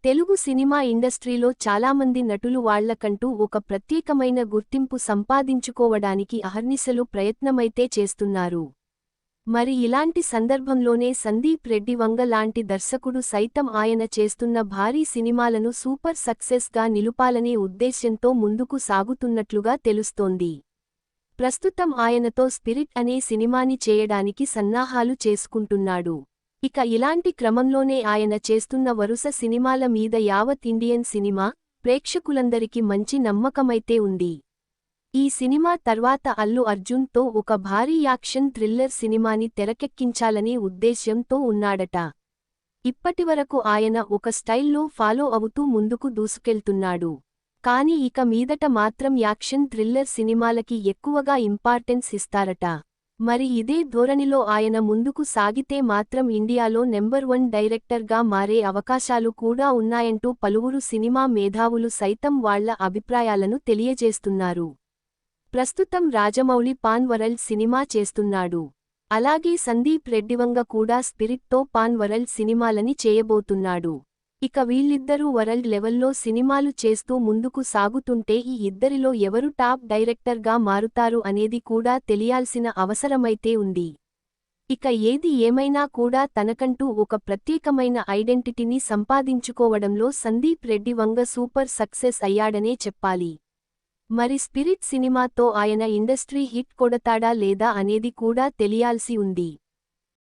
Telugu cinema ఇండస్ట్రీలో చాలామంది నటులు వాళ్లకంటూ ఒక ప్రత్యేకమైన గుర్తింపు సంపాదించుకోవడానికి అహర్నిశలు ప్రయత్నమైతే చేస్తున్నారు. మరి ఇలాంటి సందర్భంలోనే సందీప్ రెడ్డి వంగ లాంటి దర్శకుడు సైతం ఆయన చేస్తున్న భారీ సినిమాలను సూపర్ సక్సెస్ గా నిలుపాలనే ఉద్దేశ్యంతో ముందుకు సాగుతున్నట్లుగా తెలుస్తోంది. ప్రస్తుతం ఆయనతో స్పిరిట్ అనే సినిమాని చేయడానికి సన్నాహాలు చేసుకుంటున్నాడు. ఇక ఇలాంటి క్రమంలోనే ఆయన చేస్తున్న వరుస సినిమాల మీద యావత్ ఇండియన్ సినిమా ప్రేక్షకులందరికీ మంచి నమ్మకమైతే ఉంది. ఈ సినిమా తర్వాత అల్లు అర్జున్ తో ఒక భారీ యాక్షన్ థ్రిల్లర్ సినిమాని తెరకెక్కించాలనే ఉద్దేశ్యంతో ఉన్నాడట. ఇప్పటివరకు ఆయన ఒక స్టైల్లో ఫాలో అవుతూ ముందుకు దూసుకెళ్తున్నాడు. కానీ ఇక మీదట మాత్రం యాక్షన్ థ్రిల్లర్ సినిమాలకి ఎక్కువగా ఇంపార్టెన్స్ ఇస్తారట. మరి ఇదే ధోరణిలో ఆయన ముందుకు సాగితే మాత్రం ఇండియాలో నెంబర్ 1 డైరెక్టర్గా మారే అవకాశాలు కూడా ఉన్నాయంటూ పలువురు సినిమా మేధావులు సైతం వాళ్ల అభిప్రాయాలను తెలియజేస్తున్నారు. ప్రస్తుతం రాజమౌళి పాన్ వరల్డ్ సినిమా చేస్తున్నాడు. అలాగే సందీప్ రెడ్డివంగ కూడా స్పిరిట్తో పాన్ వరల్డ్ సినిమాలని చేయబోతున్నాడు. ఇక వీళ్ళిద్దరూ వరల్డ్ లెవెల్లో సినిమాలు చేస్తూ ముందుకు సాగుతుంటే ఈ ఇద్దరిలో ఎవరు టాప్ డైరెక్టర్గా మారుతారు అనేది కూడా తెలియాల్సిన అవసరమైతే ఉంది. ఇక ఏది ఏమైనా కూడా తనకంటూ ఒక ప్రత్యేకమైన ఐడెంటిటీని సంపాదించుకోవడంలో సందీప్ రెడ్డి వంగ సూపర్ సక్సెస్ అయ్యాడనే చెప్పాలి. మరి స్పిరిట్ సినిమాతో ఆయన ఇండస్ట్రీ హిట్ కొడతాడా లేదా అనేది కూడా తెలియాల్సి ఉంది.